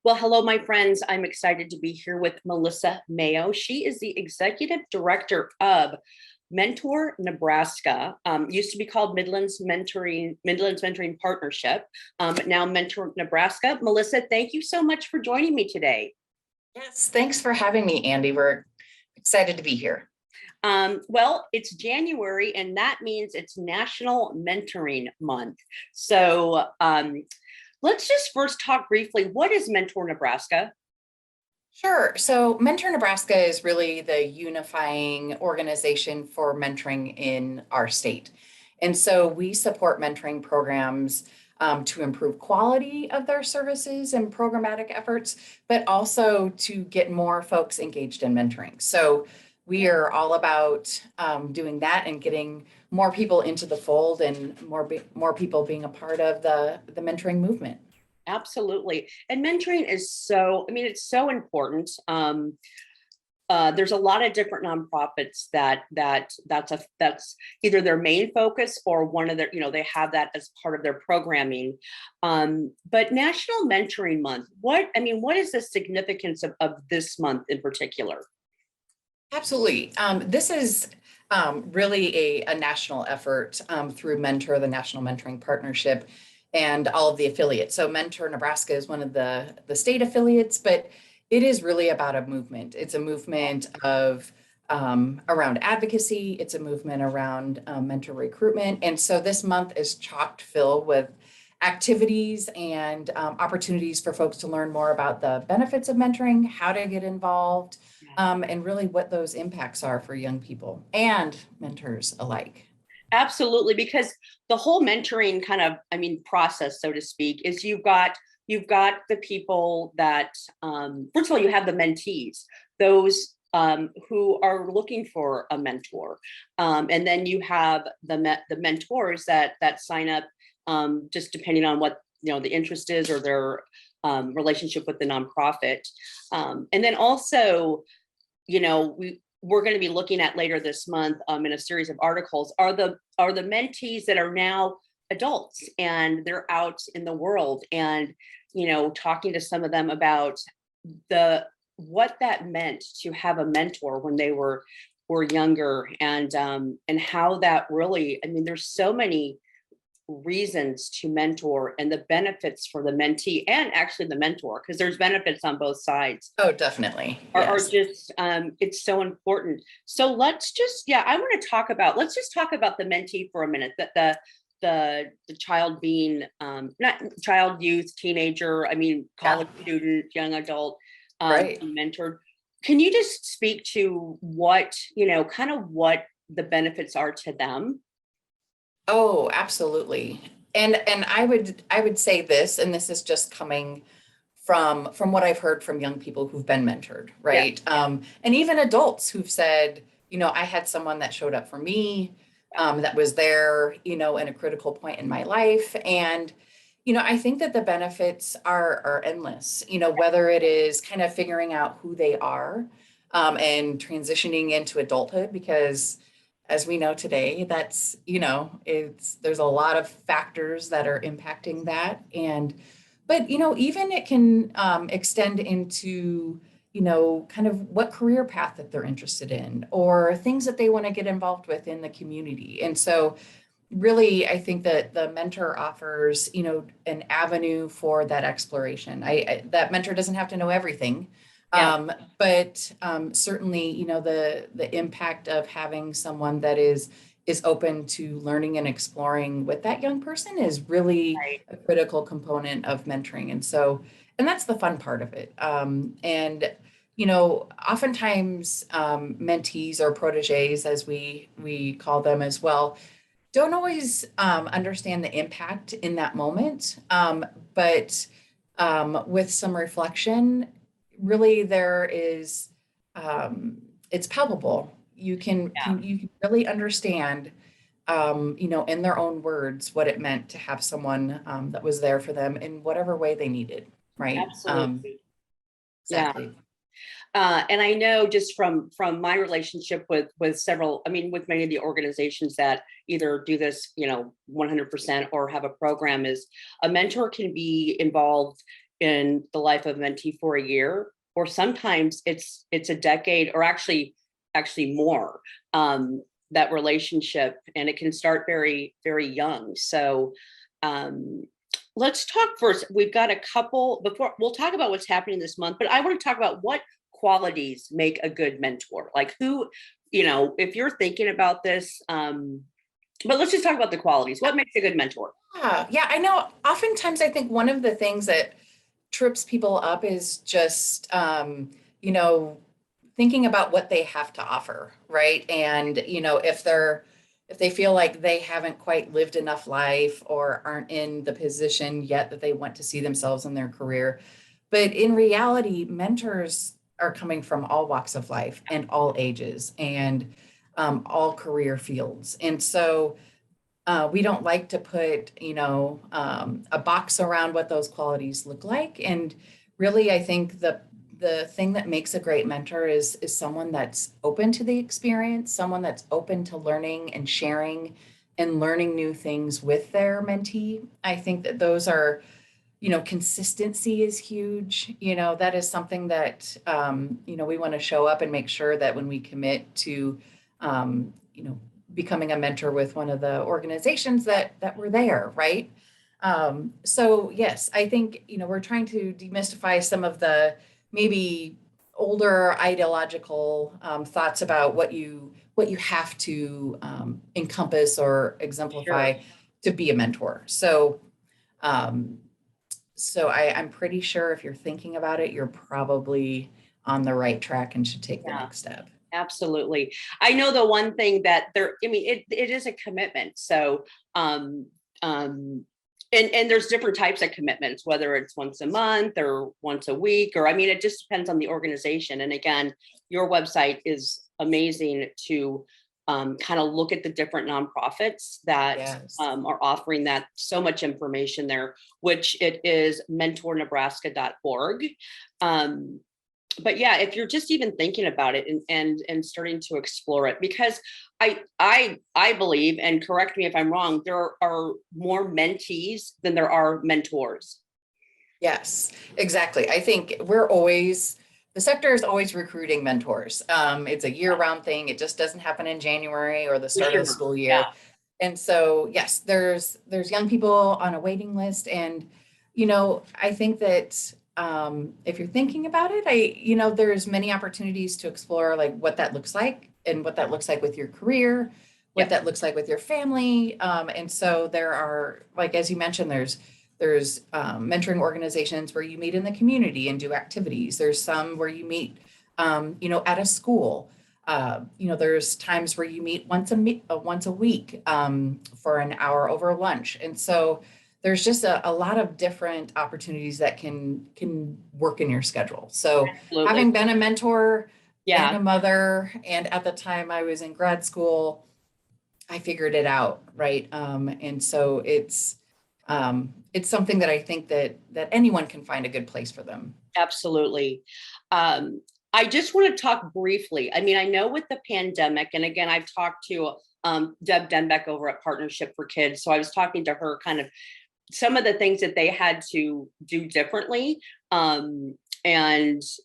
Well, hello, my friends. I'm excited to be here with Melissa Mayo. She is the executive director of Mentor Nebraska. Used to be called Midlands Mentoring Partnership, but now Mentor Nebraska. Melissa, thank you so much for joining me today. Yes, thanks for having me, Andy. We're excited to be here. Well, it's January, and that means it's National Mentoring Month. So let's just first talk briefly. What is Mentor Nebraska? Sure. So Mentor Nebraska is really the unifying organization for mentoring in our state. And so we support mentoring programs to improve quality of their services and programmatic efforts, but also to get more folks engaged in mentoring. So we are all about doing that and getting more people into the fold and more people being a part of the mentoring movement. Absolutely. And mentoring is it's so important. There's a lot of different nonprofits that's either their main focus or one of their, they have that as part of their programming. But National Mentoring Month, what is the significance of this month in particular? Absolutely. This is really a national effort through Mentor, the National Mentoring Partnership, and all of the affiliates. So Mentor Nebraska is one of the state affiliates, but it is really about a movement. It's a movement of around advocacy. It's a movement around mentor recruitment. And so this month is chock filled with activities and opportunities for folks to learn more about the benefits of mentoring, how to get involved, and really what those impacts are for young people and mentors alike. Absolutely, because the whole mentoring process, so to speak, is you've got the people that first of all, you have the mentees, those who are looking for a mentor, and then you have the mentors that sign up, just depending on what the interest is or their relationship with the nonprofit, and then also, we're going to be looking at later this month in a series of articles are the mentees that are now adults and they're out in the world, and talking to some of them about what that meant to have a mentor when they were younger, and how that really, there's so many reasons to mentor and the benefits for the mentee and actually the mentor, because there's benefits on both sides. Oh, definitely. Are Yes. just it's so important. So let's just let's just talk about the mentee for a minute, that the child being not child, youth, teenager, college student, young adult, Right. mentored. Can you just speak to what kind of what the benefits are to them? Oh, absolutely. And I would say this, and this is just coming from what I've heard from young people who've been mentored, Yeah. right? And even adults who've said, I had someone that showed up for me, that was there, in a critical point in my life. And, I think that the benefits are endless, whether it is kind of figuring out who they are, and transitioning into adulthood, because as we know today, that's, there's a lot of factors that are impacting that. But, even it can extend into, kind of what career path that they're interested in or things that they want to get involved with in the community. And so really, I think that the mentor offers, an avenue for that exploration. That mentor doesn't have to know everything, Yeah. but certainly, the impact of having someone that is open to learning and exploring with that young person is really Right. a critical component of mentoring. And that's the fun part of it. And oftentimes mentees or proteges, as we call them as well, don't always understand the impact in that moment. But with some reflection, really there is, it's palpable. You can really understand, in their own words, what it meant to have someone that was there for them in whatever way they needed, right? Absolutely. Yeah. Exactly. And I know just from my relationship with several, with many of the organizations that either do this, 100% or have a program, is a mentor can be involved in the life of a mentee for a year, or sometimes it's a decade, or actually more, that relationship, and it can start very, very young. So let's talk first. We've got a couple, before we'll talk about what's happening this month, but I want to talk about what qualities make a good mentor. Like who, if you're thinking about this, but let's just talk about the qualities. What makes a good mentor? Yeah, I know. Oftentimes, I think one of the things that trips people up is just, thinking about what they have to offer, right? And, if they feel like they haven't quite lived enough life or aren't in the position yet that they want to see themselves in their career. But in reality, mentors are coming from all walks of life and all ages and all career fields. And so we don't like to put, a box around what those qualities look like. And really, I think the thing that makes a great mentor is someone that's open to the experience, someone that's open to learning and sharing and learning new things with their mentee. I think that those are, consistency is huge. That is something that, we want to show up and make sure that when we commit to, becoming a mentor with one of the organizations that we're there, right? So yes, I think, we're trying to demystify some of the maybe older ideological thoughts about what you have to encompass or exemplify Sure. to be a mentor. So I'm pretty sure if you're thinking about it, you're probably on the right track and should take the Yeah. next step. Absolutely. I know the one thing that it is a commitment. So, and there's different types of commitments, whether it's once a month or once a week, or, it just depends on the organization. And again, your website is amazing to kind of look at the different nonprofits that Yes. are offering that so much information there, which it is metronebraska.org. But yeah, if you're just even thinking about it and starting to explore it, because I believe, and correct me if I'm wrong, there are more mentees than there are mentors. Yes, exactly. I think the sector is always recruiting mentors. It's a year-round thing. It just doesn't happen in January or the For start of the sure. school Yeah. year. And so, yes, there's young people on a waiting list. And, I think that if you're thinking about it, there's many opportunities to explore like what that looks like and what that looks like with your career, what Yep. that looks like with your family. And so there are, like, as you mentioned, there's mentoring organizations where you meet in the community and do activities. There's some where you meet, at a school. There's times where you meet once a week for an hour over lunch. And so there's just a lot of different opportunities that can work in your schedule. So Absolutely. having been a mentor and Yeah. a mother, and at the time I was in grad school, I figured it out, right? And so it's something that I think that anyone can find a good place for them. Absolutely. I just want to talk briefly. I know with the pandemic, and again, I've talked to Deb Denbeck over at Partnership for Kids. So I was talking to her kind of some of the things that they had to do differently. And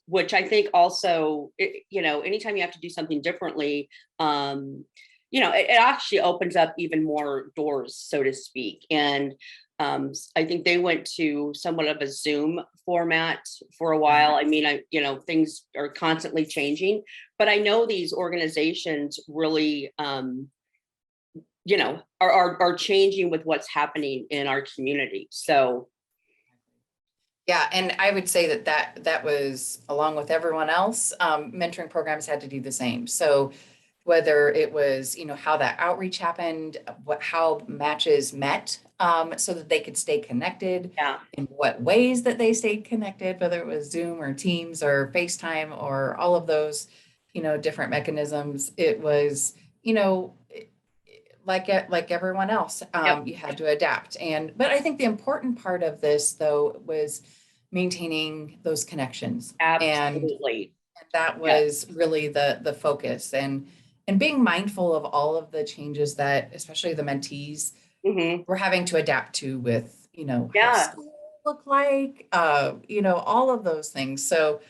which I think also, anytime you have to do something differently, it actually opens up even more doors, so to speak. And I think they went to somewhat of a Zoom format for a while. Things are constantly changing, but I know these organizations really, are changing with what's happening in our community. So Yeah, and I would say that was, along with everyone else, mentoring programs had to do the same. So whether it was, how that outreach happened, how matches met, so that they could stay connected, yeah, in what ways that they stayed connected, whether it was Zoom or Teams or FaceTime or all of those, different mechanisms. It was, like everyone else, yep, you had to adapt. But I think the important part of this, though, was maintaining those connections, and absolutely. that Yeah. was really the focus, and being mindful of all of the changes that especially the mentees Hmm. were having to adapt to with, how Yeah. school look like, all of those things. So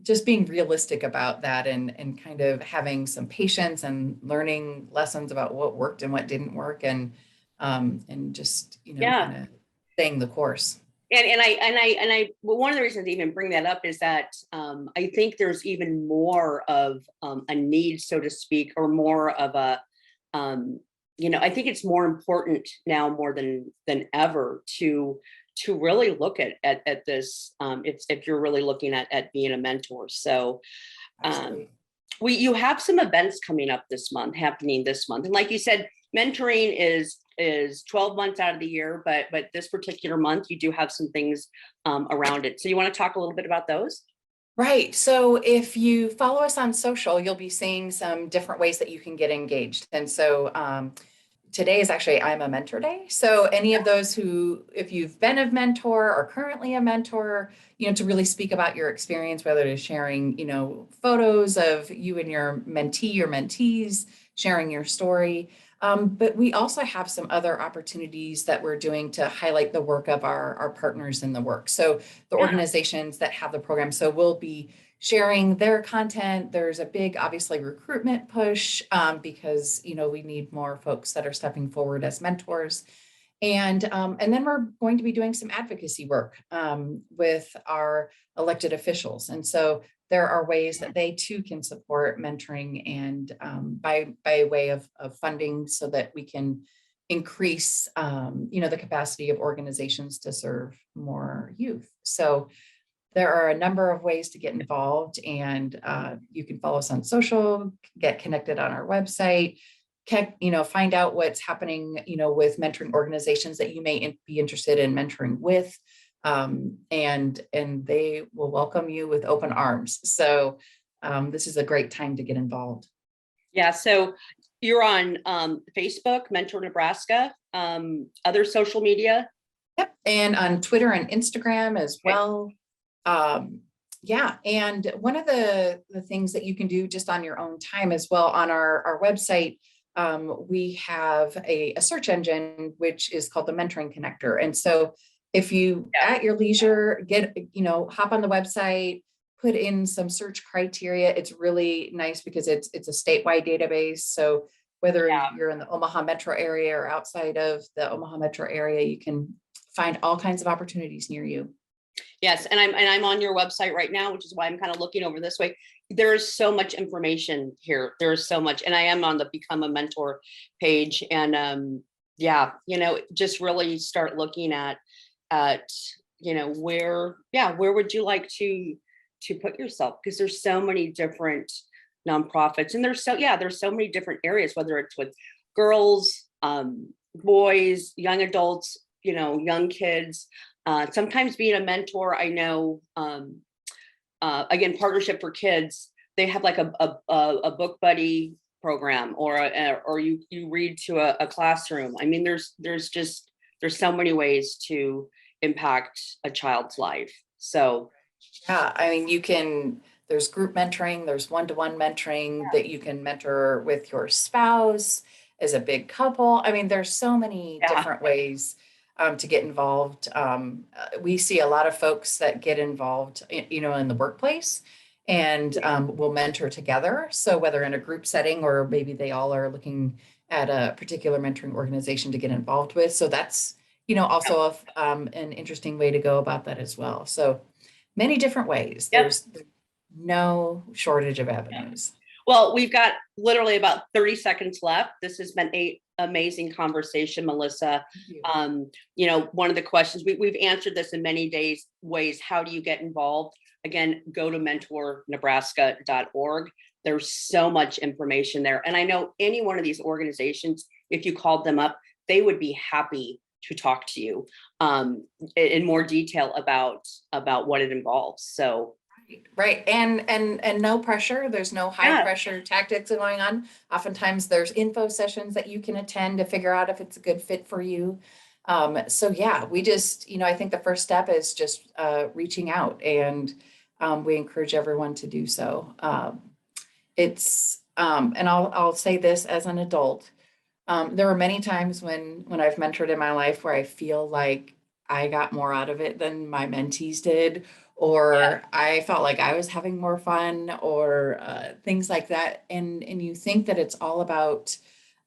just being realistic about that and kind of having some patience and learning lessons about what worked and what didn't work and just, Yeah. kind of staying the course. Well, one of the reasons I even bring that up is that I think there's even more of a need, so to speak, or more of a, I think it's more important now more than ever to really look at this if you're really looking at being a mentor. So um, Absolutely. you have some events coming up happening this month, and like you said, mentoring is 12 months out of the year, but this particular month you do have some things around it. So you want to talk a little bit about those? Right. So if you follow us on social, you'll be seeing some different ways that you can get engaged. And so today is actually I'm a Mentor Day. So any of those who, if you've been a mentor or currently a mentor, to really speak about your experience, whether it's sharing, photos of you and your mentee or mentees, sharing your story. But we also have some other opportunities that we're doing to highlight the work of our partners in the work. So the Yeah. organizations that have the program. So we'll be sharing their content. There's a big, obviously, recruitment push because we need more folks that are stepping forward as mentors, and then we're going to be doing some advocacy work with our elected officials, and so there are ways that they too can support mentoring and by way of funding, so that we can increase the capacity of organizations to serve more youth. So there are a number of ways to get involved, and you can follow us on social, get connected on our website, find out what's happening, with mentoring organizations that you may be interested in mentoring with, and they will welcome you with open arms. So this is a great time to get involved. Yeah. So you're on Facebook, Mentor Nebraska, other social media. Yep, and on Twitter and Instagram as Okay. well. Yeah, and one of the things that you can do just on your own time as well on our website, we have a search engine which is called the Mentoring Connector. And so if you Yeah. at your leisure hop on the website, put in some search criteria, it's really nice because it's a statewide database. So whether you're in the Omaha metro area or outside of the Omaha metro area, you can find all kinds of opportunities near you. Yes, and I'm on your website right now, which is why I'm kind of looking over this way. There is so much information here. There is so much, and I am on the Become a Mentor page, and just really start looking at where would you like to put yourself, because there's so many different nonprofits, and there's so many different areas, whether it's with girls, boys, young adults, young kids. Sometimes being a mentor, I know, again, Partnership for Kids, they have like a book buddy program, or you read to a classroom. I mean, there's so many ways to impact a child's life. So Yeah, I mean, there's group mentoring, there's one-to-one mentoring that you can mentor with your spouse as a big couple. I mean, there's so many yeah, different ways to get involved. We see a lot of folks that get involved, in the workplace and will mentor together. So whether in a group setting or maybe they all are looking at a particular mentoring organization to get involved with. So that's, also an interesting way to go about that as well. So many different ways. yep. There's no shortage of avenues. Well, we've got literally about 30 seconds left. This has been an amazing conversation, Melissa. One of the questions we've answered this in many ways. How do you get involved? Again, go to mentornebraska.org. There's so much information there. And I know any one of these organizations, if you called them up, they would be happy to talk to you in more detail about what it involves. So Right. And no pressure. There's no high pressure tactics going on. Oftentimes there's info sessions that you can attend to figure out if it's a good fit for you. So yeah, we just, I think the first step is just reaching out, and we encourage everyone to do so. And I'll say this as an adult. There were many times when I've mentored in my life where I feel like I got more out of it than my mentees did, or I felt like I was having more fun, or things like that. And you think that it's all about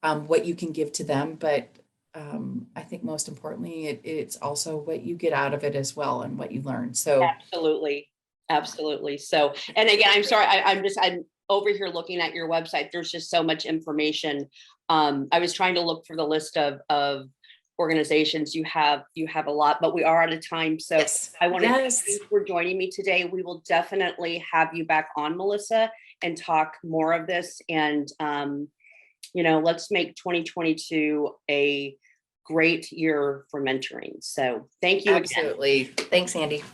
what you can give to them, but I think most importantly, it's also what you get out of it as well and what you learn. So Absolutely. Absolutely. So, and again, I'm sorry, I'm over here looking at your website. There's just so much information. I was trying to look for the list of organizations. You have a lot, but we are out of time. So yes, I want to thank yes, you for joining me today. We will definitely have you back on, Melissa, and talk more of this. And let's make 2022 a great year for mentoring. So thank you again. absolutely. Thanks, Andy.